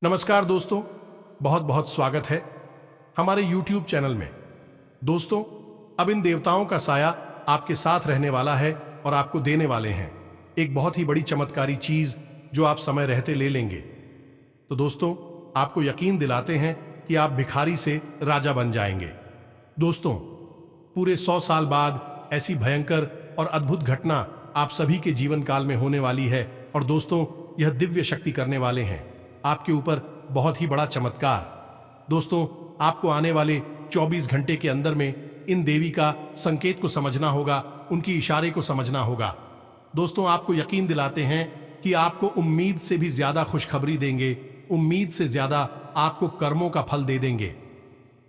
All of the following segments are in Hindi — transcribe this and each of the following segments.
नमस्कार दोस्तों, बहुत बहुत स्वागत है हमारे YouTube चैनल में। दोस्तों, अब इन देवताओं का साया आपके साथ रहने वाला है और आपको देने वाले हैं एक बहुत ही बड़ी चमत्कारी चीज जो आप समय रहते ले लेंगे। तो दोस्तों, आपको यकीन दिलाते हैं कि आप भिखारी से राजा बन जाएंगे। दोस्तों, पूरे 100 साल बाद ऐसी भयंकर और अद्भुत घटना आप सभी के जीवन काल में होने वाली है। और दोस्तों, यह दिव्य शक्ति करने वाले हैं आपके ऊपर बहुत ही बड़ा चमत्कार। दोस्तों, आपको आने वाले 24 घंटे के अंदर में इन देवी का संकेत को समझना होगा, उनकी इशारे को समझना होगा। दोस्तों, आपको यकीन दिलाते हैं कि आपको उम्मीद से भी ज्यादा खुशखबरी देंगे, उम्मीद से ज्यादा आपको कर्मों का फल दे देंगे।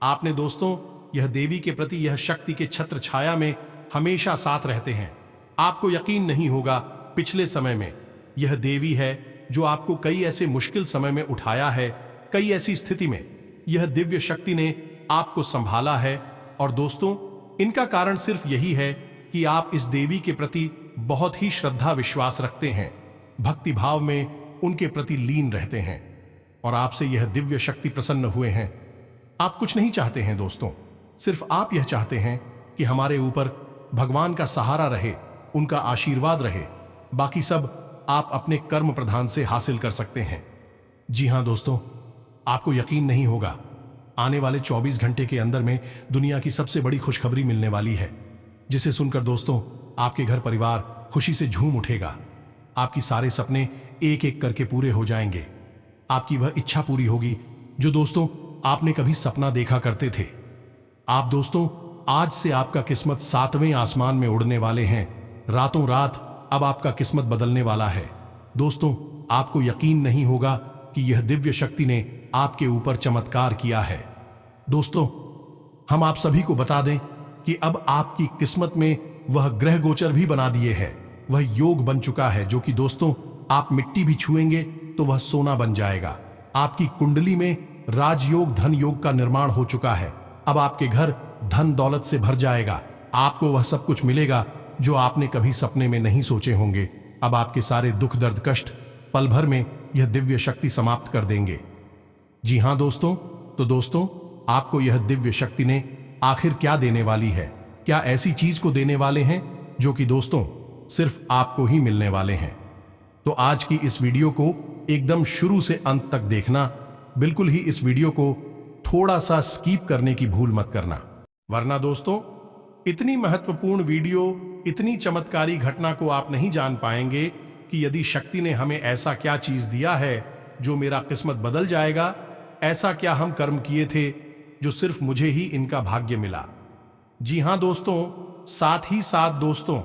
आपने दोस्तों यह देवी के प्रति यह शक्ति के छत्र छाया में हमेशा साथ रहते हैं। आपको यकीन नहीं होगा, पिछले समय में यह देवी है जो आपको कई ऐसे मुश्किल समय में उठाया है, कई ऐसी स्थिति में यह दिव्य शक्ति ने आपको संभाला है। और दोस्तों, इनका कारण सिर्फ यही है कि आप इस देवी के प्रति बहुत ही श्रद्धा विश्वास रखते हैं, भक्ति भाव में उनके प्रति लीन रहते हैं और आपसे यह दिव्य शक्ति प्रसन्न हुए हैं। आप कुछ नहीं चाहते हैं दोस्तों, सिर्फ आप यह चाहते हैं कि हमारे ऊपर भगवान का सहारा रहे, उनका आशीर्वाद रहे। बाकी सब आप अपने कर्म प्रधान से हासिल कर सकते हैं। जी हां दोस्तों, आपको यकीन नहीं होगा, आने वाले 24 घंटे के अंदर में दुनिया की सबसे बड़ी खुशखबरी मिलने वाली है, जिसे सुनकर दोस्तों आपके घर परिवार खुशी से झूम उठेगा। आपकी सारे सपने एक एक करके पूरे हो जाएंगे। आपकी वह इच्छा पूरी होगी जो दोस्तों आपने कभी सपना देखा करते थे। आप दोस्तों, आज से आपका किस्मत 7वें आसमान में उड़ने वाले हैं। रातों रात अब आपका किस्मत बदलने वाला है। दोस्तों, आपको यकीन नहीं होगा कि यह दिव्य शक्ति ने आपके ऊपर चमत्कार किया है। दोस्तों, हम आप सभी को बता दें कि अब आपकी किस्मत में वह ग्रह गोचर भी बना दिए है, वह योग बन चुका है जो कि दोस्तों आप मिट्टी भी छुएंगे तो वह सोना बन जाएगा। आपकी कुंडली में राजयोग धन योग का निर्माण हो चुका है। अब आपके घर धन दौलत से भर जाएगा। आपको वह सब कुछ मिलेगा जो आपने कभी सपने में नहीं सोचे होंगे। अब आपके सारे दुख दर्द कष्ट पल भर में यह दिव्य शक्ति समाप्त कर देंगे। जी हां दोस्तों, तो दोस्तों आपको यह दिव्य शक्ति ने आखिर क्या देने वाली है? क्या ऐसी चीज को देने वाले हैं जो कि दोस्तों सिर्फ आपको ही मिलने वाले हैं? तो आज की इस वीडियो को एकदम शुरू से अंत तक देखना, बिल्कुल ही इस वीडियो को थोड़ा सा स्किप करने की भूल मत करना, वरना दोस्तों इतनी महत्वपूर्ण वीडियो, इतनी चमत्कारी घटना को आप नहीं जान पाएंगे कि यदि शक्ति ने हमें ऐसा क्या चीज दिया है जो मेरा किस्मत बदल जाएगा, ऐसा क्या हम कर्म किए थे जो सिर्फ मुझे ही इनका भाग्य मिला। जी हां दोस्तों, साथ ही साथ दोस्तों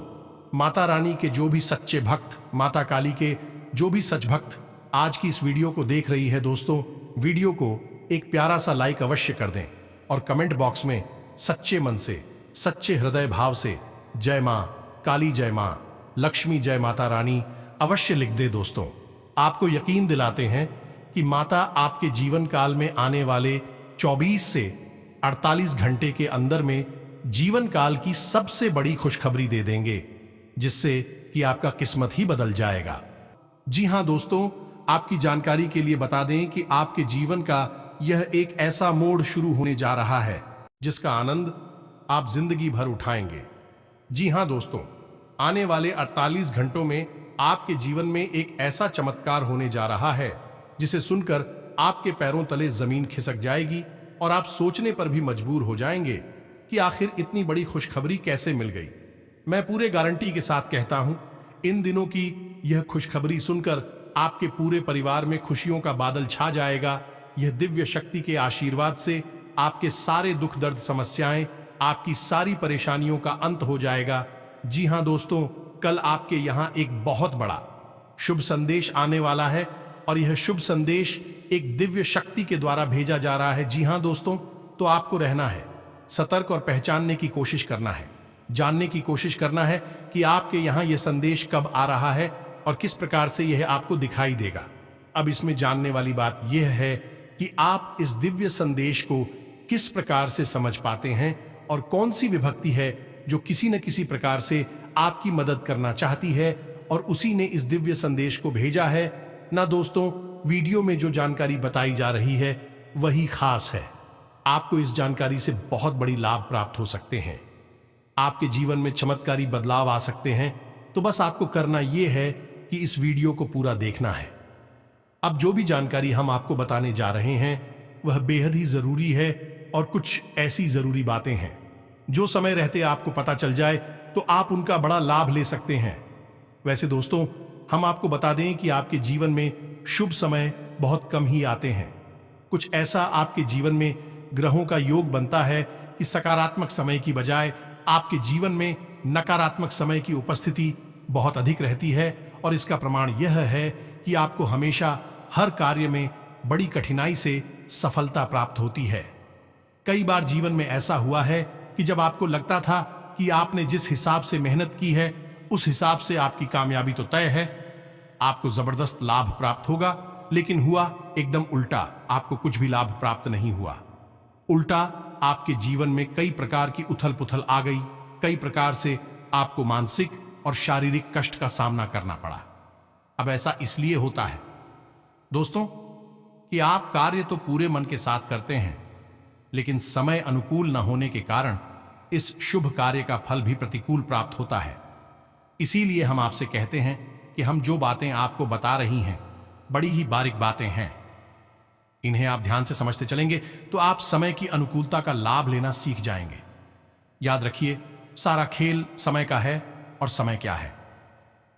माता रानी के जो भी सच्चे भक्त, माता काली के जो भी सच भक्त आज की इस वीडियो को देख रही है, दोस्तों वीडियो को एक प्यारा सा लाइक अवश्य कर दें और कमेंट बॉक्स में सच्चे मन से, सच्चे हृदय भाव से जय मां काली, जय मां लक्ष्मी, जय माता रानी अवश्य लिख दे। दोस्तों, आपको यकीन दिलाते हैं कि माता आपके जीवन काल में आने वाले 24 से 48 घंटे के अंदर में जीवन काल की सबसे बड़ी खुशखबरी दे देंगे, जिससे कि आपका किस्मत ही बदल जाएगा। जी हां दोस्तों, आपकी जानकारी के लिए बता दें कि आपके जीवन का यह एक ऐसा मोड़ शुरू होने जा रहा है जिसका आनंद आप जिंदगी भर उठाएंगे। जी हां दोस्तों, आने वाले 48 घंटों में आपके जीवन में एक ऐसा चमत्कार होने जा रहा है जिसे सुनकर आपके पैरों तले जमीन खिसक जाएगी और आप सोचने पर भी मजबूर हो जाएंगे कि आखिर इतनी बड़ी खुशखबरी कैसे मिल गई। मैं पूरे गारंटी के साथ कहता हूं, इन दिनों की यह खुशखबरी सुनकर आपके पूरे परिवार में खुशियों का बादल छा जाएगा। यह दिव्य शक्ति के आशीर्वाद से आपके सारे दुख दर्द समस्याएं, आपकी सारी परेशानियों का अंत हो जाएगा। जी हां दोस्तों, कल आपके यहां एक बहुत बड़ा शुभ संदेश आने वाला है और यह शुभ संदेश एक दिव्य शक्ति के द्वारा भेजा जा रहा है। जी हां दोस्तों, तो आपको रहना है सतर्क और पहचानने की कोशिश करना है, जानने की कोशिश करना है कि आपके यहां यह संदेश कब आ रहा है और किस प्रकार से यह आपको दिखाई देगा। अब इसमें जानने वाली बात यह है कि आप इस दिव्य संदेश को किस प्रकार से समझ पाते हैं और कौन सी विभक्ति है जो किसी न किसी प्रकार से आपकी मदद करना चाहती है और उसी ने इस दिव्य संदेश को भेजा है। ना दोस्तों, वीडियो में जो जानकारी बताई जा रही है वही खास है। आपको इस जानकारी से बहुत बड़ी लाभ प्राप्त हो सकते हैं। आपके जीवन में चमत्कारी बदलाव आ सकते हैं। तो बस आपको करना यह है कि इस वीडियो को पूरा देखना है। अब जो भी जानकारी हम आपको बताने जा रहे हैं वह बेहद ही जरूरी है और कुछ ऐसी जरूरी बातें हैं जो समय रहते आपको पता चल जाए तो आप उनका बड़ा लाभ ले सकते हैं। वैसे दोस्तों, हम आपको बता दें कि आपके जीवन में शुभ समय बहुत कम ही आते हैं। कुछ ऐसा आपके जीवन में ग्रहों का योग बनता है कि सकारात्मक समय की बजाय आपके जीवन में नकारात्मक समय की उपस्थिति बहुत अधिक रहती है। और इसका प्रमाण यह है कि आपको हमेशा हर कार्य में बड़ी कठिनाई से सफलता प्राप्त होती है। कई बार जीवन में ऐसा हुआ है कि जब आपको लगता था कि आपने जिस हिसाब से मेहनत की है उस हिसाब से आपकी कामयाबी तो तय है, आपको जबरदस्त लाभ प्राप्त होगा, लेकिन हुआ एकदम उल्टा। आपको कुछ भी लाभ प्राप्त नहीं हुआ। उल्टा आपके जीवन में कई प्रकार की उथल पुथल आ गई। कई प्रकार से आपको मानसिक और शारीरिक कष्ट का सामना करना पड़ा। अब ऐसा इसलिए होता है दोस्तों कि आप कार्य तो पूरे मन के साथ करते हैं, लेकिन समय अनुकूल न होने के कारण इस शुभ कार्य का फल भी प्रतिकूल प्राप्त होता है। इसीलिए हम आपसे कहते हैं कि हम जो बातें आपको बता रही हैं बड़ी ही बारीक बातें हैं। इन्हें आप ध्यान से समझते चलेंगे तो आप समय की अनुकूलता का लाभ लेना सीख जाएंगे। याद रखिए, सारा खेल समय का है। और समय क्या है?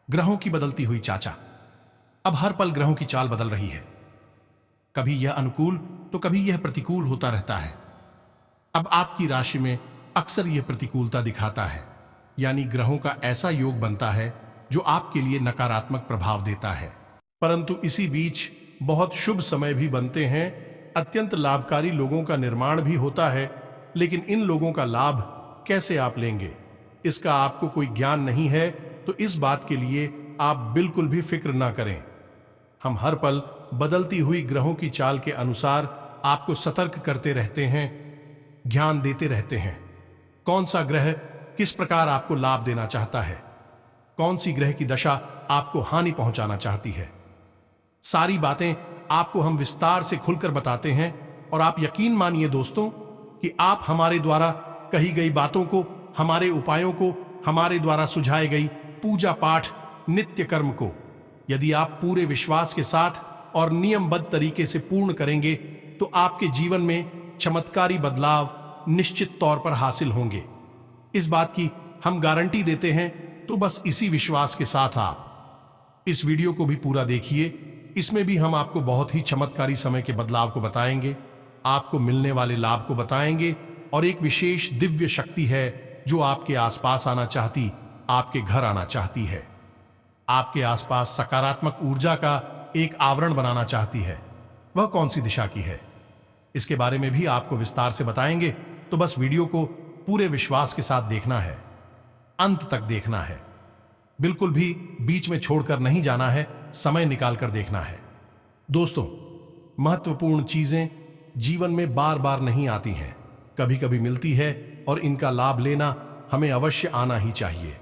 ग्रहों की बदलती हुई चाचा। अब हर पल ग्रहों की चाल बदल रही है। कभी यह अनुकूल तो कभी यह प्रतिकूल होता रहता है। अब आपकी राशि में अक्सर यह प्रतिकूलता दिखाता है, यानी ग्रहों का ऐसा योग बनता है जो आपके लिए नकारात्मक प्रभाव देता है। परंतु इसी बीच बहुत शुभ समय भी बनते हैं। अत्यंत लाभकारी लोगों का निर्माण भी होता है, लेकिन इन लोगों का लाभ कैसे आप लेंगे, इसका आपको कोई ज्ञान नहीं है। तो इस बात के लिए आप बिल्कुल भी फिक्र ना करें। हम हर पल बदलती हुई ग्रहों की चाल के अनुसार आपको सतर्क करते रहते हैं, ज्ञान देते रहते हैं। कौन सा ग्रह किस प्रकार आपको लाभ देना चाहता है, कौन सी ग्रह की दशा आपको हानि पहुंचाना चाहती है, सारी बातें आपको हम विस्तार से खुलकर बताते हैं। और आप यकीन मानिए दोस्तों कि आप हमारे द्वारा कही गई बातों को, हमारे उपायों को, हमारे द्वारा सुझाई गई पूजा पाठ नित्य कर्म को यदि आप पूरे विश्वास के साथ और नियमबद्ध तरीके से पूर्ण करेंगे तो आपके जीवन में चमत्कारी बदलाव निश्चित तौर पर हासिल होंगे। इस बात की हम गारंटी देते हैं। तो बस इसी विश्वास के साथ आप इस वीडियो को भी पूरा देखिए। इसमें भी हम आपको बहुत ही चमत्कारी समय के बदलाव को बताएंगे, आपको मिलने वाले लाभ को बताएंगे और एक विशेष दिव्य शक्ति है जो आपके आसपास आना चाहती, आपके घर आना चाहती है, आपके आसपास सकारात्मक ऊर्जा का एक आवरण बनाना चाहती है। वह कौन सी दिशा की है, इसके बारे में भी आपको विस्तार से बताएंगे। तो बस वीडियो को पूरे विश्वास के साथ देखना है, अंत तक देखना है, बिल्कुल भी बीच में छोड़कर नहीं जाना है, समय निकालकर देखना है। दोस्तों, महत्वपूर्ण चीजें जीवन में बार बार नहीं आती हैं, कभी कभी मिलती है और इनका लाभ लेना हमें अवश्य आना ही चाहिए।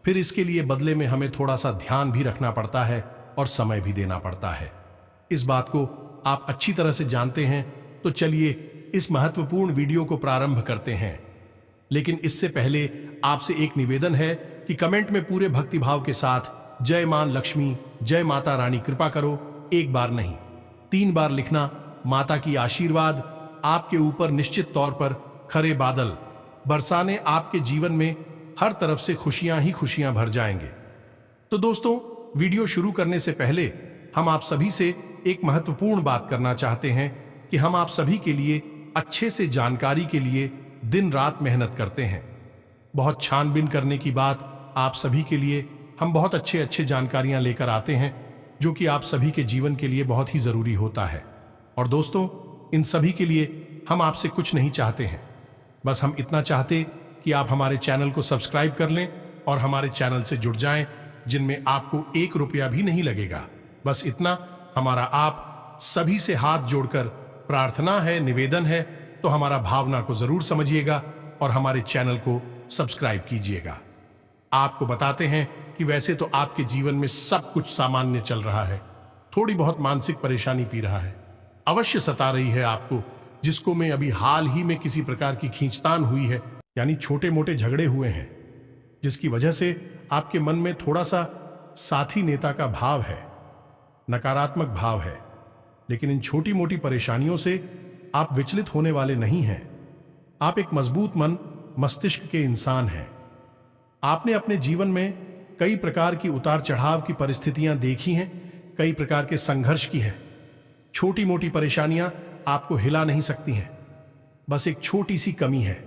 फिर इसके लिए बदले में हमें थोड़ा सा ध्यान भी रखना पड़ता है और समय भी देना पड़ता है। इस बात को आप अच्छी तरह से जानते हैं। तो चलिए इस महत्वपूर्ण वीडियो को प्रारंभ करते हैं। लेकिन इससे पहले आपसे एक निवेदन है कि कमेंट में पूरे भक्तिभाव के साथ जय मां लक्ष्मी, जय माता रानी कृपा करो, एक बार नहीं 3 बार लिखना। माता की आशीर्वाद आपके ऊपर निश्चित तौर पर खरे बादल बरसाने आपके जीवन में हर तरफ से खुशियां ही खुशियां भर जाएंगे। तो दोस्तों, वीडियो शुरू करने से पहले हम आप सभी से एक महत्वपूर्ण बात करना चाहते हैं कि हम आप सभी के लिए अच्छे से जानकारी के लिए दिन रात मेहनत करते हैं। बहुत छानबीन करने की बात आप सभी के लिए हम बहुत अच्छे जानकारियां लेकर आते हैं जो कि आप सभी के जीवन के लिए बहुत ही जरूरी होता है। और दोस्तों, इन सभी के लिए हम आपसे कुछ नहीं चाहते हैं, बस हम इतना चाहते कि आप हमारे चैनल को सब्सक्राइब कर लें और हमारे चैनल से जुड़ जाएं, जिनमें आपको 1 रुपया भी नहीं लगेगा। बस इतना हमारा आप सभी से हाथ जोड़कर प्रार्थना है, निवेदन है। तो हमारा भावना को जरूर समझिएगा और हमारे चैनल को सब्सक्राइब कीजिएगा। आपको बताते हैं कि वैसे तो आपके जीवन में सब कुछ सामान्य चल रहा है, थोड़ी बहुत मानसिक परेशानी पी रहा है, अवश्य सता रही है आपको, जिसको में अभी हाल ही में किसी प्रकार की खींचतान हुई है, यानी छोटे मोटे झगड़े हुए हैं, जिसकी वजह से आपके मन में थोड़ा सा साथी नेता का भाव है, नकारात्मक भाव है। लेकिन इन छोटी मोटी परेशानियों से आप विचलित होने वाले नहीं हैं। आप एक मजबूत मन मस्तिष्क के इंसान हैं। आपने अपने जीवन में कई प्रकार की उतार चढ़ाव की परिस्थितियां देखी हैं, कई प्रकार के संघर्ष की है। छोटी मोटी परेशानियां आपको हिला नहीं सकती हैं। बस एक छोटी सी कमी है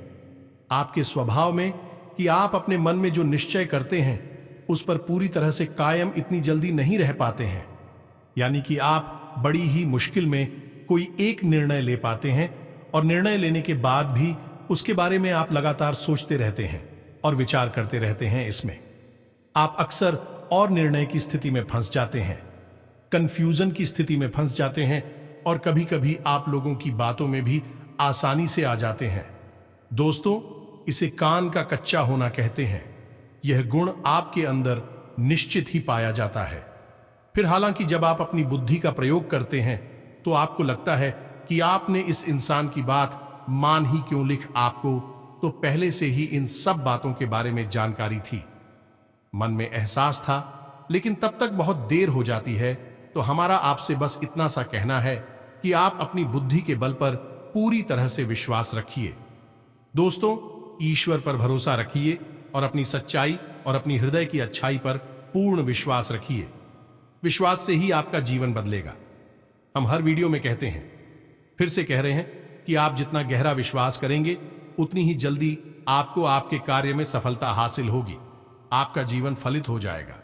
आपके स्वभाव में कि आप अपने मन में जो निश्चय करते हैं उस पर पूरी तरह से कायम इतनी जल्दी नहीं रह पाते हैं। यानी कि आप बड़ी ही मुश्किल में कोई एक निर्णय ले पाते हैं और निर्णय लेने के बाद भी उसके बारे में आप लगातार सोचते रहते हैं और विचार करते रहते हैं। इसमें आप अक्सर और निर्णय की स्थिति में फंस जाते हैं, कंफ्यूजन की स्थिति में फंस जाते हैं और कभी कभी आप लोगों की बातों में भी आसानी से आ जाते हैं। दोस्तों, इसे कान का कच्चा होना कहते हैं। यह गुण आपके अंदर निश्चित ही पाया जाता है। फिर हालांकि जब आप अपनी बुद्धि का प्रयोग करते हैं तो आपको लगता है कि आपने इस इंसान की बात मान ही क्यों लिख, आपको तो पहले से ही इन सब बातों के बारे में जानकारी थी, मन में एहसास था, लेकिन तब तक बहुत देर हो जाती है। तो हमारा आपसे बस इतना सा कहना है कि आप अपनी बुद्धि के बल पर पूरी तरह से विश्वास रखिए। दोस्तों, ईश्वर पर भरोसा रखिए और अपनी सच्चाई और अपनी हृदय की अच्छाई पर पूर्ण विश्वास रखिए। विश्वास से ही आपका जीवन बदलेगा। हम हर वीडियो में कहते हैं, फिर से कह रहे हैं कि आप जितना गहरा विश्वास करेंगे उतनी ही जल्दी आपको आपके कार्य में सफलता हासिल होगी, आपका जीवन फलित हो जाएगा।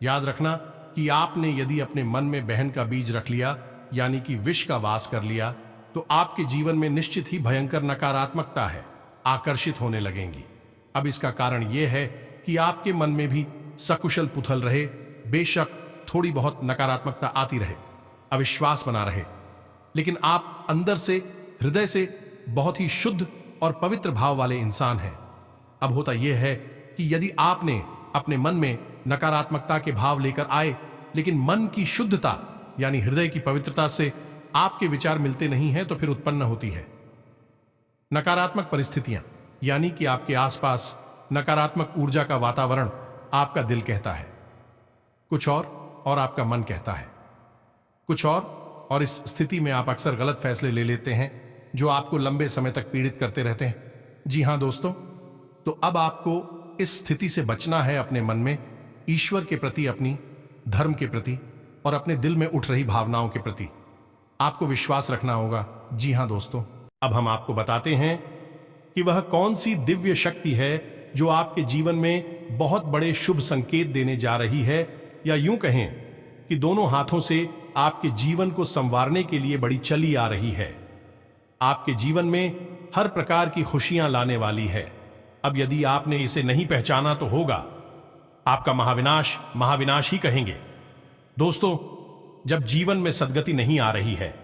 याद रखना कि आपने यदि अपने मन में बहन का बीज रख लिया, यानी कि विष का वास कर लिया, तो आपके जीवन में निश्चित ही भयंकर नकारात्मकता है आकर्षित होने लगेंगी। अब इसका कारण यह है कि आपके मन में भी सकुशल पुथल रहे, बेशक थोड़ी बहुत नकारात्मकता आती रहे, अविश्वास बना रहे, लेकिन आप अंदर से, हृदय से बहुत ही शुद्ध और पवित्र भाव वाले इंसान हैं। अब होता यह है कि यदि आपने अपने मन में नकारात्मकता के भाव लेकर आए, लेकिन मन की शुद्धता यानी हृदय की पवित्रता से आपके विचार मिलते नहीं हैं, तो फिर उत्पन्न होती है नकारात्मक परिस्थितियां, यानी कि आपके आसपास नकारात्मक ऊर्जा का वातावरण। आपका दिल कहता है कुछ और आपका मन कहता है कुछ और इस स्थिति में आप अक्सर गलत फैसले ले लेते हैं जो आपको लंबे समय तक पीड़ित करते रहते हैं। जी हां दोस्तों, तो अब आपको इस स्थिति से बचना है। अपने मन में ईश्वर के प्रति, अपनी धर्म के प्रति और अपने दिल में उठ रही भावनाओं के प्रति आपको विश्वास रखना होगा। जी हां दोस्तों, अब हम आपको बताते हैं कि वह कौन सी दिव्य शक्ति है जो आपके जीवन में बहुत बड़े शुभ संकेत देने जा रही है, या यूं कहें कि दोनों हाथों से आपके जीवन को संवारने के लिए बड़ी चली आ रही है। आपके जीवन में हर प्रकार की खुशियां लाने वाली है। अब यदि आपने इसे नहीं पहचाना तो होगा आपका महाविनाश, महाविनाश ही कहेंगे। दोस्तों, जब जीवन में सद्गति नहीं आ रही है,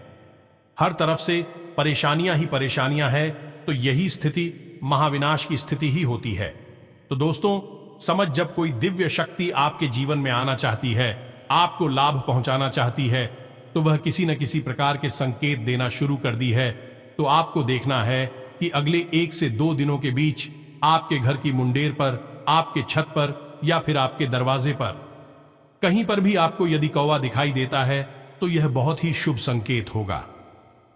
हर तरफ से परेशानियां ही परेशानियां हैं, तो यही स्थिति महाविनाश की स्थिति ही होती है। तो दोस्तों, समझ, जब कोई दिव्य शक्ति आपके जीवन में आना चाहती है, आपको लाभ पहुंचाना चाहती है, तो वह किसी न किसी प्रकार के संकेत देना शुरू कर दी है। तो आपको देखना है कि अगले 1 से 2 दिनों के बीच आपके घर की मुंडेर पर, आपके छत पर या फिर आपके दरवाजे पर कहीं पर भी आपको यदि कौवा दिखाई देता है तो यह बहुत ही शुभ संकेत होगा।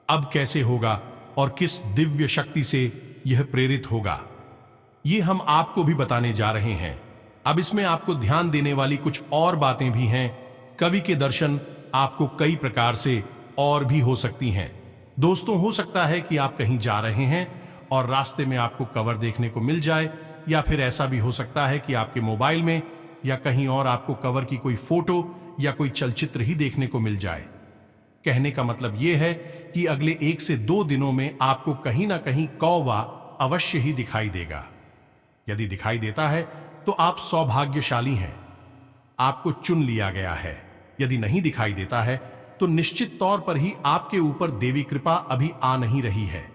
अब कैसे होगा और किस दिव्य शक्ति से यह प्रेरित होगा, ये हम आपको भी बताने जा रहे हैं। अब इसमें आपको ध्यान देने वाली कुछ और बातें भी हैं। कवि के दर्शन आपको कई प्रकार से और भी हो सकती हैं। दोस्तों, हो सकता है कि आप कहीं जा रहे हैं और रास्ते में आपको कवर देखने को मिल जाए, या फिर ऐसा भी हो सकता है कि आपके मोबाइल में या कहीं और आपको कवर की कोई फोटो या कोई चलचित्र ही देखने को मिल जाए। कहने का मतलब यह है कि अगले 1 से 2 दिनों में आपको कहीं ना कहीं कौवा अवश्य ही दिखाई देगा। यदि दिखाई देता है तो आप सौभाग्यशाली हैं, आपको चुन लिया गया है। यदि नहीं दिखाई देता है तो निश्चित तौर पर ही आपके ऊपर देवी कृपा अभी आ नहीं रही है।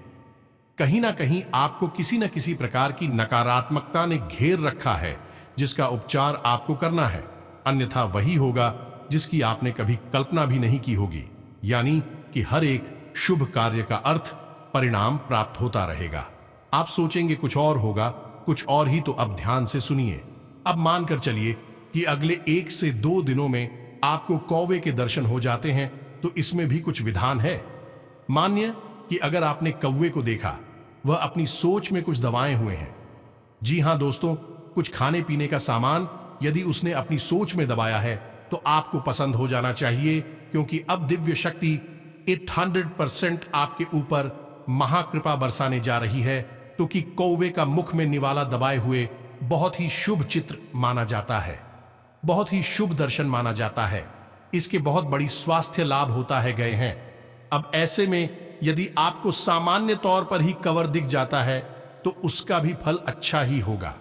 कहीं ना कहीं आपको किसी न किसी प्रकार की नकारात्मकता ने घेर रखा है, जिसका उपचार आपको करना है। अन्यथा वही होगा जिसकी आपने कभी कल्पना भी नहीं की होगी, यानी कि हर एक शुभ कार्य का अर्थ परिणाम प्राप्त होता रहेगा। आप सोचेंगे कुछ और होगा, कुछ और ही, तो अब ध्यान से सुनिए। अब मानकर चलिए कि अगले 1 से 2 दिनों में आपको कौवे के दर्शन हो जाते हैं, तो इसमें भी कुछ विधान है। मानिए कि अगर आपने कौवे को देखा, वह अपनी सोच में कुछ दबाए हुए हैं। जी हां दोस्तों, कुछ खाने पीने का सामान यदि उसने अपनी सोच में दबाया है तो आपको पसंद हो जाना चाहिए, क्योंकि अब दिव्य शक्ति 800% आपके ऊपर महाकृपा बरसाने जा रही है। तो कि कौवे का मुख में निवाला दबाए हुए बहुत ही शुभ चित्र माना जाता है, बहुत ही शुभ दर्शन माना जाता है। इसके बहुत बड़ी स्वास्थ्य लाभ होता है गए हैं। अब ऐसे में यदि आपको सामान्य तौर पर ही कवर दिख जाता है तो उसका भी फल अच्छा ही होगा।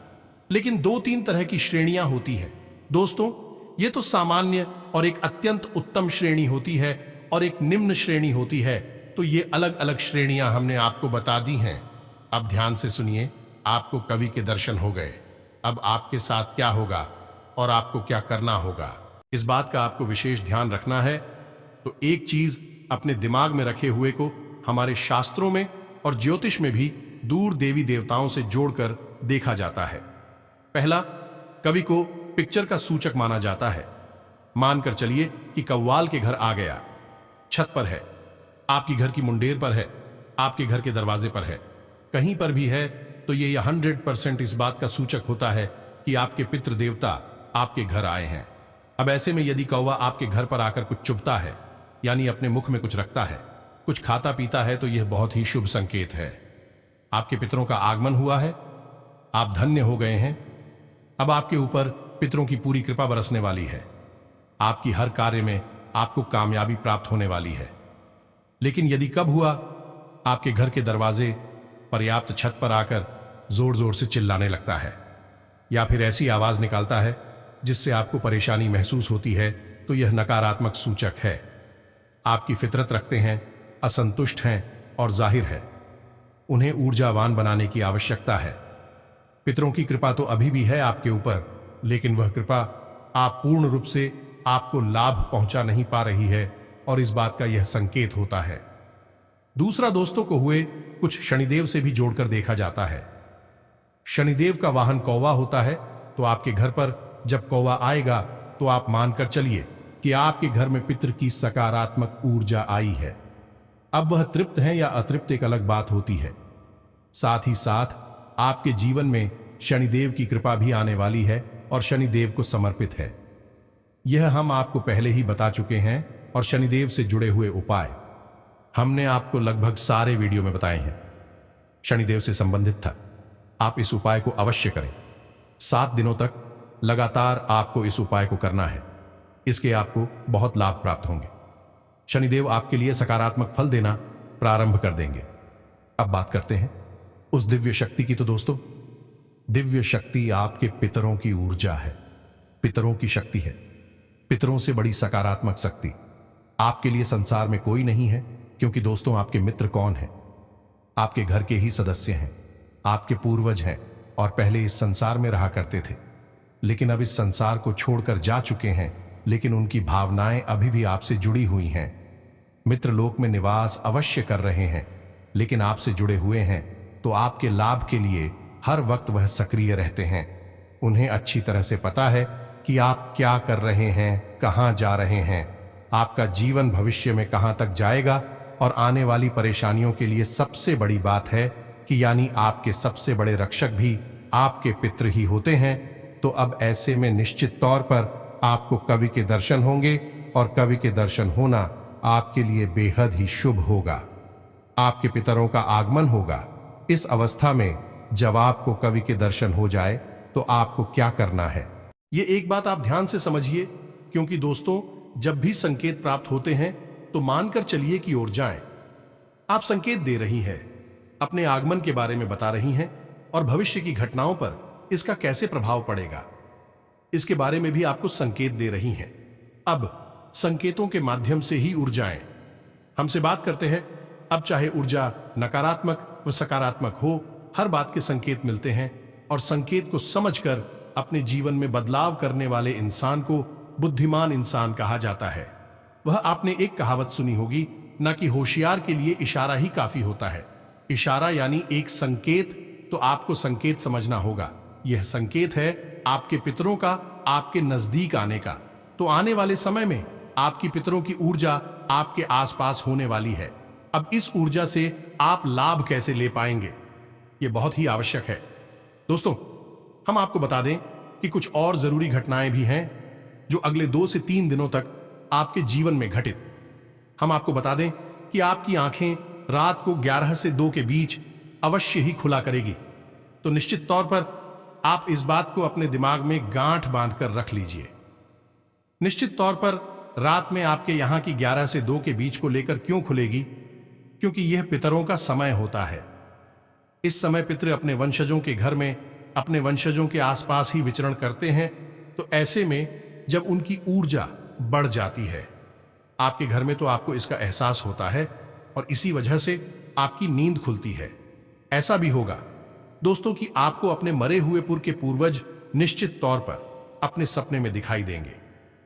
लेकिन 2-3 तरह की श्रेणियां होती है दोस्तों। ये तो सामान्य और एक अत्यंत उत्तम श्रेणी होती है और एक निम्न श्रेणी होती है। तो ये अलग अलग श्रेणियां हमने आपको बता दी हैं। अब ध्यान से सुनिए, आपको कवि के दर्शन हो गए। अब आपके साथ क्या होगा और आपको क्या करना होगा, इस बात का आपको विशेष ध्यान रखना है। तो एक चीज अपने दिमाग में रखे हुए को हमारे शास्त्रों में और ज्योतिष में भी दूर देवी देवताओं से जोड़कर देखा जाता है। पहला, कवि को पिक्चर का सूचक माना जाता है। मानकर चलिए कि कव्वाल के घर आ गया, छत पर है, आपकी घर की मुंडेर पर है, आपके घर के दरवाजे पर है, कहीं पर भी है, तो ये 100% इस बात का सूचक होता है कि आपके पितृ देवता आपके घर आए हैं। अब ऐसे में यदि कौवा आपके घर पर आकर कुछ चुभता है, यानी अपने मुख में कुछ रखता है, कुछ खाता पीता है, तो यह बहुत ही शुभ संकेत है। आपके पितरों का आगमन हुआ है, आप धन्य हो गए हैं। अब आपके ऊपर पितरों की पूरी कृपा बरसने वाली है। आपकी हर कार्य में आपको कामयाबी प्राप्त होने वाली है। लेकिन यदि कब हुआ आपके घर के दरवाजे पर्याप्त छत पर आकर जोर जोर से चिल्लाने लगता है, या फिर ऐसी आवाज निकालता है जिससे आपको परेशानी महसूस होती है, तो यह नकारात्मक सूचक है। आपकी फितरत रखते हैं, असंतुष्ट हैं और जाहिर है उन्हें ऊर्जावान बनाने की आवश्यकता है। पितरों की कृपा तो अभी भी है आपके ऊपर, लेकिन वह कृपा आप पूर्ण रूप से आपको लाभ पहुंचा नहीं पा रही है, और इस बात का यह संकेत होता है। दूसरा, दोस्तों को हुए कुछ शनिदेव से भी जोड़कर देखा जाता है। शनिदेव का वाहन कौवा होता है, तो आपके घर पर जब कौवा आएगा तो आप मानकर चलिए कि आपके घर में पितृ की सकारात्मक ऊर्जा आई है। अब वह तृप्त है या अतृप्त एक अलग बात होती है। साथ ही साथ आपके जीवन में शनिदेव की कृपा भी आने वाली है और शनिदेव को समर्पित है। यह हम आपको पहले ही बता चुके हैं, और शनिदेव से जुड़े हुए उपाय हमने आपको लगभग सारे वीडियो में बताए हैं। शनिदेव से संबंधित था, आप इस उपाय को अवश्य करें। 7 दिनों तक लगातार आपको इस उपाय को करना है। इसके आपको बहुत लाभ प्राप्त होंगे। शनिदेव आपके लिए सकारात्मक फल देना प्रारंभ कर देंगे। अब बात करते हैं उस दिव्य शक्ति की। तो दोस्तों, दिव्य शक्ति आपके पितरों की ऊर्जा है, पितरों की शक्ति है। पितरों से बड़ी सकारात्मक शक्ति आपके लिए संसार में कोई नहीं है, क्योंकि दोस्तों आपके मित्र कौन हैं? आपके घर के ही सदस्य हैं, आपके पूर्वज हैं, और पहले इस संसार में रहा करते थे, लेकिन अब इस संसार को छोड़कर जा चुके हैं, लेकिन उनकी भावनाएं अभी भी आपसे जुड़ी हुई हैं। मित्र लोक में निवास अवश्य कर रहे हैं, लेकिन आपसे जुड़े हुए हैं, तो आपके लाभ के लिए हर वक्त वह सक्रिय रहते हैं। उन्हें अच्छी तरह से पता है कि आप क्या कर रहे हैं, कहां जा रहे हैं, आपका जीवन भविष्य में कहां तक जाएगा, और आने वाली परेशानियों के लिए सबसे बड़ी बात है कि यानी आपके सबसे बड़े रक्षक भी आपके पितृ ही होते हैं। तो अब ऐसे में निश्चित तौर पर आपको कवि के दर्शन होंगे, और कवि के दर्शन होना आपके लिए बेहद ही शुभ होगा। आपके पितरों का आगमन होगा। इस अवस्था में जब आपको कवि के दर्शन हो जाए तो आपको क्या करना है, ये एक बात आप ध्यान से समझिए, क्योंकि दोस्तों जब भी संकेत प्राप्त होते हैं तो मानकर चलिए कि ऊर्जाएं आप संकेत दे रही हैं, अपने आगमन के बारे में बता रही हैं, और भविष्य की घटनाओं पर इसका कैसे प्रभाव पड़ेगा इसके बारे में भी आपको संकेत दे रही हैं। अब संकेतों के माध्यम से ही ऊर्जाएं हमसे बात करते हैं। अब चाहे ऊर्जा नकारात्मक व सकारात्मक हो, हर बात के संकेत मिलते हैं, और संकेत को समझकर अपने जीवन में बदलाव करने वाले इंसान को बुद्धिमान इंसान कहा जाता है। वह आपने एक कहावत सुनी होगी, ना कि होशियार के लिए इशारा ही काफी होता है। इशारा यानी एक संकेत, तो आपको संकेत समझना होगा। यह संकेत है आपके पितरों का आपके नजदीक आने का। तो आने वाले समय में आपकी पितरों की ऊर्जा आपके आसपास होने वाली है। अब इस ऊर्जा से आप लाभ कैसे ले पाएंगे, यह बहुत ही आवश्यक है। दोस्तों, हम आपको बता दें कि कुछ और जरूरी घटनाएं भी हैं जो अगले 2 से 3 दिनों तक आपके जीवन में घटित। हम आपको बता दें कि आपकी आंखें रात को 11 से 2 के बीच अवश्य ही खुला करेगी। तो निश्चित तौर पर आप इस बात को अपने दिमाग में गांठ बांधकर रख लीजिए। निश्चित तौर पर रात में आपके यहां की 11 से 2 के बीच को लेकर क्यों खुलेगी? क्योंकि यह पितरों का समय होता है। इस समय पितृ अपने वंशजों के घर में, अपने वंशजों के आसपास ही विचरण करते हैं। तो ऐसे में जब उनकी ऊर्जा बढ़ जाती है आपके घर में, तो आपको इसका एहसास होता है और इसी वजह से आपकी नींद खुलती है। ऐसा भी होगा दोस्तों कि आपको अपने मरे हुए के पूर्वज निश्चित तौर पर अपने सपने में दिखाई देंगे।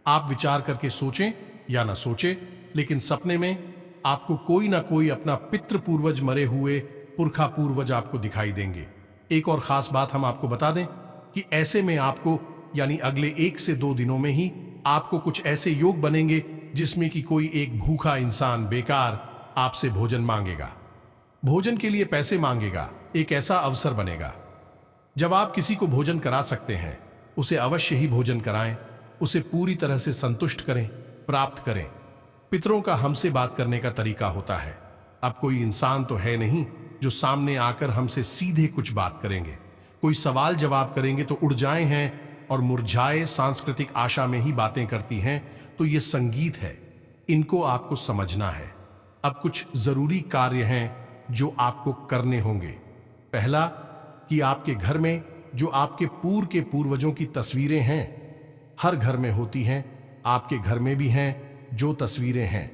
आप विचार करके सोचें या ना सोचें, लेकिन सपने में आपको कोई ना कोई अपना पितृ पूर्वज, मरे हुए पुरखा पूर्वज आपको दिखाई देंगे। एक और खास बात हम आपको बता दें कि ऐसे में आपको यानी अगले 1 से 2 दिनों में ही आपको कुछ ऐसे योग बनेंगे जिसमें कि कोई एक भूखा इंसान बेकार आपसे भोजन मांगेगा, भोजन के लिए पैसे मांगेगा। एक ऐसा अवसर बनेगा जब आप किसी को भोजन करा सकते हैं, उसे अवश्य ही भोजन कराएं, उसे पूरी तरह से संतुष्ट करें, प्राप्त करें। पितरों का हमसे बात करने का तरीका होता है। अब कोई इंसान तो है नहीं जो सामने आकर हमसे सीधे कुछ बात करेंगे। कोई सवाल जवाब करेंगे तो उड़ जाए हैं और मुरझाए सांस्कृतिक आशा में ही बातें करती हैं। तो ये संगीत है, इनको आपको समझना है। अब कुछ जरूरी कार्य हैं जो आपको करने होंगे। पहला कि आपके घर में जो आपके पूर्व के पूर्वजों की तस्वीरें हैं, हर घर में होती हैं, आपके घर में भी हैं जो तस्वीरें हैं,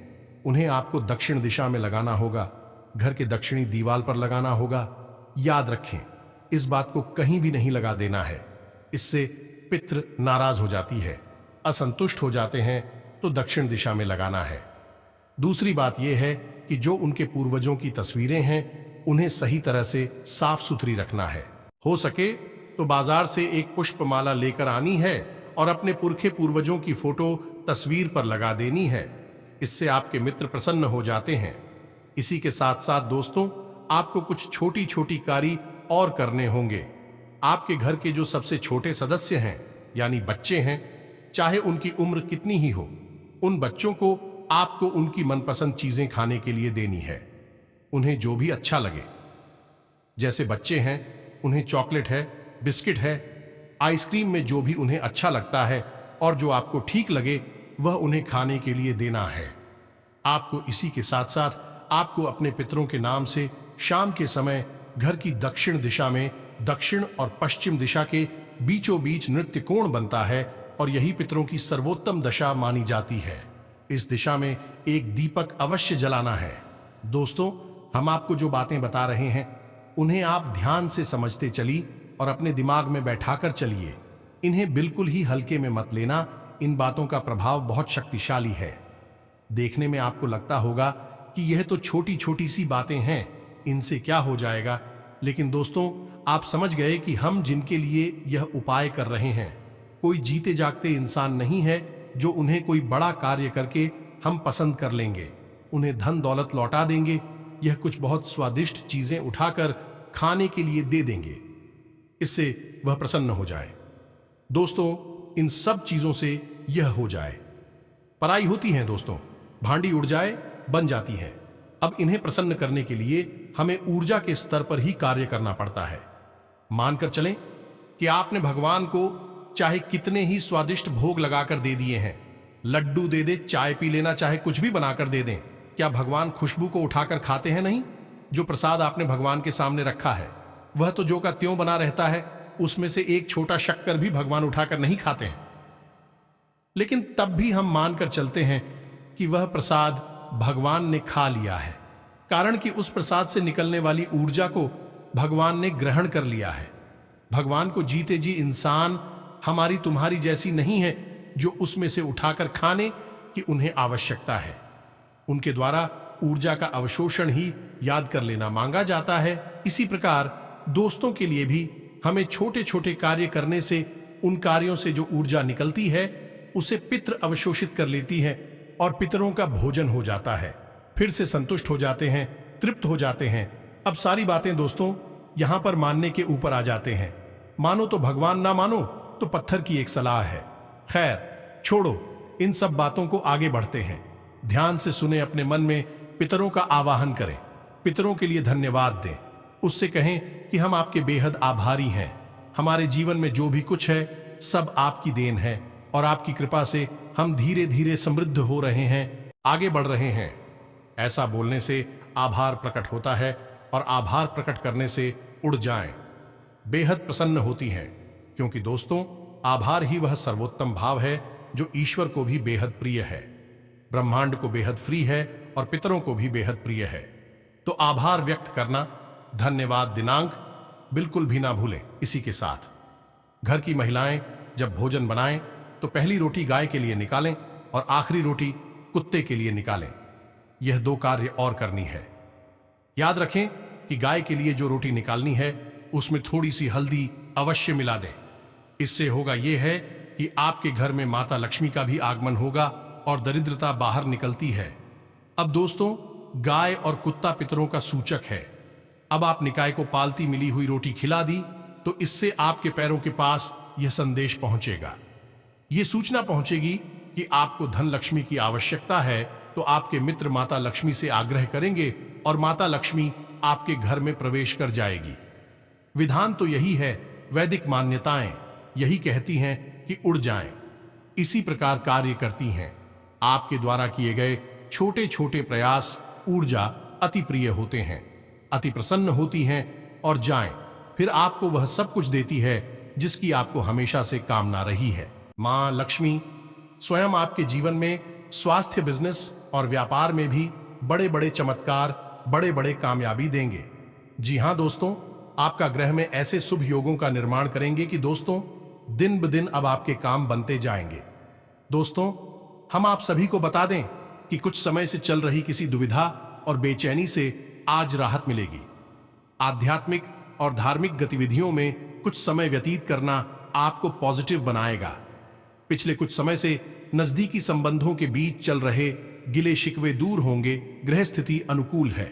उन्हें आपको दक्षिण दिशा में लगाना होगा, घर के दक्षिणी दीवार पर लगाना होगा। याद रखें, इस बात को कहीं भी नहीं लगा देना है, इससे पितृ नाराज हो जाती है, असंतुष्ट हो जाते हैं। तो दक्षिण दिशा में लगाना है। दूसरी बात यह है कि जो उनके पूर्वजों की तस्वीरें हैं, उन्हें सही तरह से साफ सुथरी रखना है। हो सके तो बाजार से एक पुष्पमाला लेकर आनी है और अपने पुरखे पूर्वजों की फोटो तस्वीर पर लगा देनी है। इससे आपके मित्र प्रसन्न हो जाते हैं। इसी के साथ साथ दोस्तों, आपको कुछ छोटी छोटी कार्य और करने होंगे। आपके घर के जो सबसे छोटे सदस्य हैं यानी बच्चे हैं, चाहे उनकी उम्र कितनी ही हो, उन बच्चों को आपको उनकी मनपसंद चीजें खाने के लिए देनी है। उन्हें जो भी अच्छा लगे, जैसे बच्चे हैं उन्हें चॉकलेट है, बिस्किट है, आइसक्रीम में जो भी उन्हें अच्छा लगता है और जो आपको ठीक लगे वह उन्हें खाने के लिए देना है। आपको इसी के साथ साथ आपको अपने पितरों के नाम से शाम के समय घर की दक्षिण दिशा में, दक्षिण और पश्चिम दिशा के बीचों बीच नृत्य कोण बनता है और यही पितरों की सर्वोत्तम दशा मानी जाती है। इस दिशा में एक दीपक अवश्य जलाना है। दोस्तों, हम आपको जो बातें बता रहे हैं उन्हें आप ध्यान से समझते चलिए और अपने दिमाग में बैठाकर चलिए। इन्हें बिल्कुल ही हल्के में मत लेना। इन बातों का प्रभाव बहुत शक्तिशाली है। देखने में आपको लगता होगा कि यह तो छोटी छोटी सी बातें हैं, इनसे क्या हो जाएगा, लेकिन दोस्तों आप समझ गए कि हम जिनके लिए यह उपाय कर रहे हैं कोई जीते जागते इंसान नहीं है जो उन्हें कोई बड़ा कार्य करके हम पसंद कर लेंगे, उन्हें धन दौलत लौटा देंगे, यह कुछ बहुत स्वादिष्ट चीजें उठाकर खाने के लिए दे देंगे, इससे वह प्रसन्न हो जाए। दोस्तों, इन सब चीजों से यह हो जाए। पराई होती हैं दोस्तों, भांडी उड़ जाए बन जाती है। अब इन्हें प्रसन्न करने के लिए हमें ऊर्जा के स्तर पर ही कार्य करना पड़ता है। मानकर चलें कि आपने भगवान को चाहे कितने ही स्वादिष्ट भोग लगाकर दे दिए हैं, लड्डू दे दे, चाय पी लेना, चाहे कुछ भी बनाकर दे दें, क्या भगवान खुशबू को उठाकर खाते हैं? नहीं। जो प्रसाद आपने भगवान के सामने रखा है वह तो जो का त्यों बना रहता है, उसमें से एक छोटा शक्कर भी भगवान उठाकर नहीं खाते हैं। लेकिन तब भी हम मानकर चलते हैं कि वह प्रसाद भगवान ने खा लिया है, कारण कि उस प्रसाद से निकलने वाली ऊर्जा को भगवान ने ग्रहण कर लिया है। भगवान को जीते जी इंसान हमारी तुम्हारी जैसी नहीं है जो उसमें से उठाकर खाने की उन्हें आवश्यकता है। उनके द्वारा ऊर्जा का अवशोषण ही याद कर लेना मांगा जाता है। इसी प्रकार दोस्तों के लिए भी हमें छोटे छोटे कार्य करने से उन कार्यों से जो ऊर्जा निकलती है उसे पितृ अवशोषित कर लेती है और पितरों का भोजन हो जाता है। फिर से संतुष्ट हो जाते हैं, तृप्त हो जाते हैं। अब सारी बातें दोस्तों यहां पर मानने के ऊपर आ जाते हैं। मानो तो भगवान, ना मानो तो पत्थर की एक सलाह है। खैर छोड़ो, इन सब बातों को आगे बढ़ते हैं। ध्यान से सुने, अपने मन में पितरों का आवाहन करें, पितरों के लिए धन्यवाद दें, उससे कहें कि हम आपके बेहद आभारी हैं। हमारे जीवन में जो भी कुछ है सब आपकी देन है और आपकी कृपा से हम धीरे धीरे समृद्ध हो रहे हैं, आगे बढ़ रहे हैं। ऐसा बोलने से आभार प्रकट होता है और आभार प्रकट करने से ऊर्जाएं बेहद प्रसन्न होती हैं, क्योंकि दोस्तों आभार ही वह सर्वोत्तम भाव है जो ईश्वर को भी बेहद प्रिय है, ब्रह्मांड को बेहद प्रिय है और पितरों को भी बेहद प्रिय है। तो आभार व्यक्त करना, धन्यवाद दिनांक बिल्कुल भी ना भूलें। इसी के साथ घर की महिलाएं जब भोजन बनाएं तो पहली रोटी गाय के लिए निकालें और आखिरी रोटी कुत्ते के लिए निकालें। यह 2 कार्य और करनी है। याद रखें कि गाय के लिए जो रोटी निकालनी है उसमें थोड़ी सी हल्दी अवश्य मिला दें। इससे होगा यह है कि आपके घर में माता लक्ष्मी का भी आगमन होगा और दरिद्रता बाहर निकलती है। अब दोस्तों गाय और कुत्ता पितरों का सूचक है। अब आप निकाय को पालती मिली हुई रोटी खिला दी तो इससे आपके पैरों के पास यह संदेश पहुंचेगा, यह सूचना पहुंचेगी कि आपको धन लक्ष्मी की आवश्यकता है। तो आपके मित्र माता लक्ष्मी से आग्रह करेंगे और माता लक्ष्मी आपके घर में प्रवेश कर जाएगी। विधान तो यही है, वैदिक मान्यताएं यही कहती हैं कि उड़ जाएं। इसी प्रकार कार्य करती हैं। आपके द्वारा किए गए छोटे छोटे प्रयास ऊर्जा अति प्रिय होते हैं, अति प्रसन्न होती हैं और जाएं, फिर आपको वह सब कुछ देती है जिसकी आपको हमेशा से कामना रही है। मां लक्ष्मी स्वयं आपके जीवन में स्वास्थ्य, बिजनेस और व्यापार में भी बड़े बड़े चमत्कार, बड़े बड़े कामयाबी देंगे। जी हां दोस्तों, आपका ग्रह में ऐसे शुभ योगों का निर्माण करेंगे कि दोस्तों दिन ब दिन अब आपके काम बनते जाएंगे। दोस्तों हम आप सभी को बता दें कि कुछ समय से चल रही किसी दुविधा और बेचैनी से आज राहत मिलेगी। आध्यात्मिक और धार्मिक गतिविधियों में कुछ समय व्यतीत करना आपको पॉजिटिव बनाएगा। पिछले कुछ समय से नजदीकी संबंधों के बीच चल रहे गिले शिकवे दूर होंगे। ग्रह स्थिति अनुकूल है।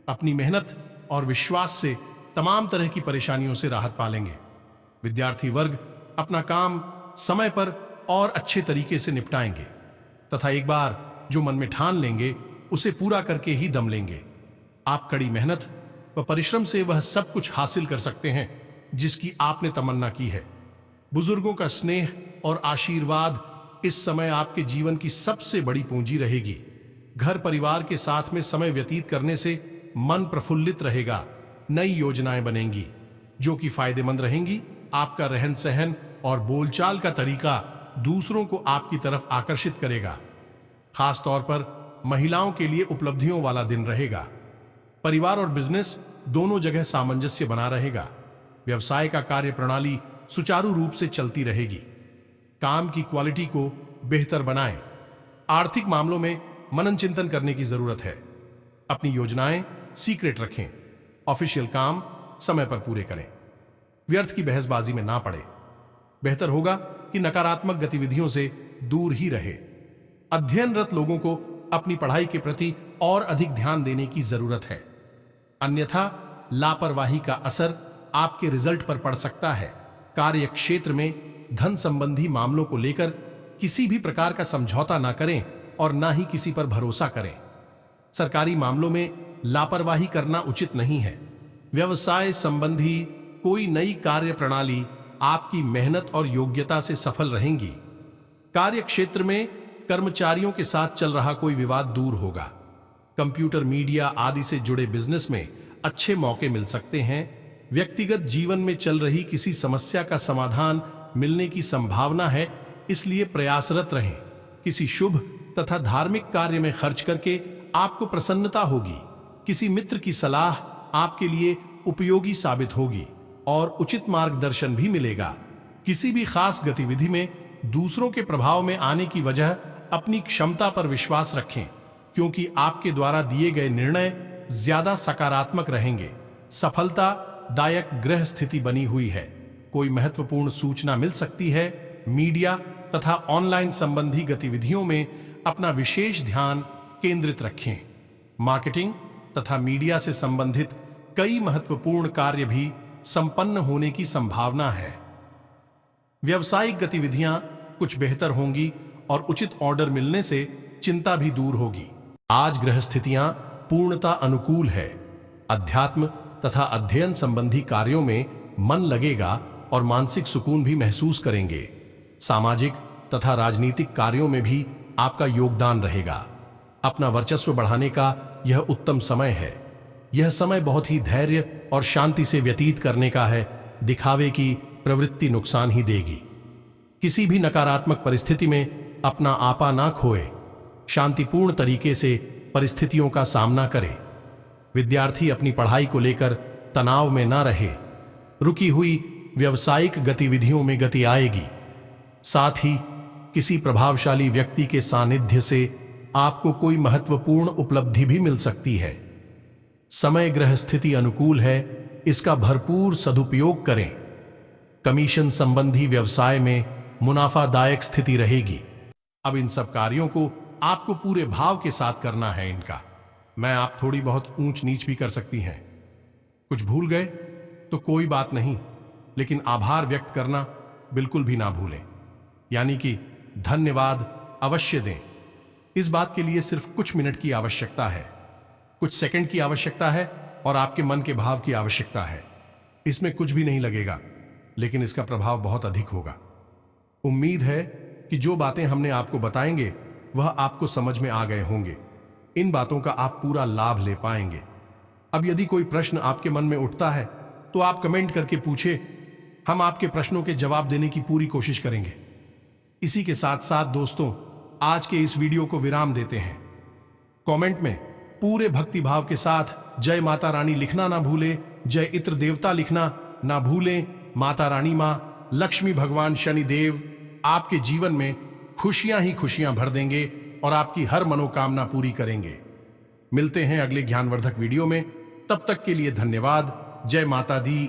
अपनी मेहनत और विश्वास से तमाम तरह की परेशानियों से राहत पालेंगे। विद्यार्थी वर्ग अपना काम समय पर और अच्छे तरीके से निपटाएंगे तथा एक बार जो मन में ठान लेंगे उसे पूरा करके ही दम लेंगे। आप कड़ी मेहनत व परिश्रम से वह सब कुछ हासिल कर सकते हैं जिसकी आपने तमन्ना की है। बुजुर्गों का स्नेह और आशीर्वाद इस समय आपके जीवन की सबसे बड़ी पूंजी रहेगी। घर परिवार के साथ में समय व्यतीत करने से मन प्रफुल्लित रहेगा। नई योजनाएं बनेंगी जो कि फायदेमंद रहेंगी। आपका रहन सहन और बोलचाल का तरीका दूसरों को आपकी तरफ आकर्षित करेगा। खास तौर पर महिलाओं के लिए उपलब्धियों वाला दिन रहेगा। परिवार और बिजनेस दोनों जगह सामंजस्य बना रहेगा। व्यवसाय का कार्य प्रणाली सुचारू रूप से चलती रहेगी। काम की क्वालिटी को बेहतर बनाएं। आर्थिक मामलों में मनन चिंतन करने की जरूरत है। अपनी योजनाएं सीक्रेट रखें। ऑफिशियल काम समय पर पूरे करें। व्यर्थ की बहसबाजी में ना पड़े। बेहतर होगा कि नकारात्मक गतिविधियों से दूर ही रहे। अध्ययनरत लोगों को अपनी पढ़ाई के प्रति और अधिक ध्यान देने की जरूरत है, अन्यथा लापरवाही का असर आपके रिजल्ट पर पड़ सकता है। कार्य क्षेत्र में धन संबंधी मामलों को लेकर किसी भी प्रकार का समझौता ना करें और ना ही किसी पर भरोसा करें। सरकारी मामलों में लापरवाही करना उचित नहीं है। व्यवसाय संबंधी कोई नई कार्य प्रणाली आपकी मेहनत और योग्यता से सफल रहेंगी। कार्य क्षेत्र में कर्मचारियों के साथ चल रहा कोई विवाद दूर होगा। कंप्यूटर, मीडिया आदि से जुड़े बिजनेस में अच्छे मौके मिल सकते हैं। व्यक्तिगत जीवन में चल रही किसी समस्या का समाधान मिलने की संभावना है, इसलिए प्रयासरत रहें। किसी शुभ तथा धार्मिक कार्य में खर्च करके आपको प्रसन्नता होगी। किसी मित्र की सलाह आपके लिए उपयोगी साबित होगी और उचित मार्गदर्शन भी मिलेगा। किसी भी खास गतिविधि में दूसरों के प्रभाव में आने की वजह अपनी क्षमता पर विश्वास रखें, क्योंकि आपके द्वारा दिए गए निर्णय ज्यादा सकारात्मक रहेंगे। सफलतादायक ग्रह स्थिति बनी हुई है। कोई महत्वपूर्ण सूचना मिल सकती है। मीडिया तथा ऑनलाइन संबंधी गतिविधियों में अपना विशेष ध्यान केंद्रित रखें। मार्केटिंग तथा मीडिया से संबंधित कई महत्वपूर्ण कार्य भी संपन्न होने की संभावना है। व्यावसायिक गतिविधियां कुछ बेहतर होंगी और उचित ऑर्डर मिलने से चिंता भी दूर होगी। आज ग्रह स्थितियां पूर्णता अनुकूल है। अध्यात्म तथा अध्ययन संबंधी कार्यों में मन लगेगा और मानसिक सुकून भी महसूस करेंगे। सामाजिक तथा राजनीतिक कार्यों में भी आपका योगदान रहेगा। अपना वर्चस्व बढ़ाने का यह उत्तम समय है। यह समय बहुत ही धैर्य और शांति से व्यतीत करने का है। दिखावे की प्रवृत्ति नुकसान ही देगी। किसी भी नकारात्मक परिस्थिति में अपना आपा ना खोए। शांतिपूर्ण तरीके से परिस्थितियों का सामना करे। विद्यार्थी अपनी पढ़ाई को लेकर तनाव में ना रहे। रुकी हुई व्यावसायिक गतिविधियों में गति आएगी। साथ ही किसी प्रभावशाली व्यक्ति के सानिध्य से आपको कोई महत्वपूर्ण उपलब्धि भी मिल सकती है। समय ग्रह स्थिति अनुकूल है, इसका भरपूर सदुपयोग करें। कमीशन संबंधी व्यवसाय में मुनाफादायक स्थिति रहेगी। अब इन सब कार्यों को आपको पूरे भाव के साथ करना है। इनका मैं आप थोड़ी बहुत ऊंच नीच भी कर सकती हैं। कुछ भूल गए तो कोई बात नहीं, लेकिन आभार व्यक्त करना बिल्कुल भी ना भूलें। यानी कि धन्यवाद अवश्य दें। इस बात के लिए सिर्फ कुछ मिनट की आवश्यकता है, कुछ सेकंड की आवश्यकता है और आपके मन के भाव की आवश्यकता है। इसमें कुछ भी नहीं लगेगा, लेकिन इसका प्रभाव बहुत अधिक होगा। उम्मीद है कि जो बातें हमने आपको बताएंगे वह आपको समझ में आ गए होंगे। इन बातों का आप पूरा लाभ ले पाएंगे। अब यदि कोई प्रश्न आपके मन में उठता है तो आप कमेंट करके पूछे। हम आपके प्रश्नों के जवाब देने की पूरी कोशिश करेंगे। इसी के साथ साथ दोस्तों, आज के इस वीडियो को विराम देते हैं। कमेंट में पूरे भक्ति भाव के साथ जय माता रानी लिखना ना भूलें। जय इत्र देवता लिखना ना भूलें। माता रानी माँ लक्ष्मी भगवान शनिदेव आपके जीवन में खुशियां ही खुशियां भर देंगे और आपकी हर मनोकामना पूरी करेंगे। मिलते हैं अगले ज्ञानवर्धक वीडियो में। तब तक के लिए धन्यवाद। जय माता दी।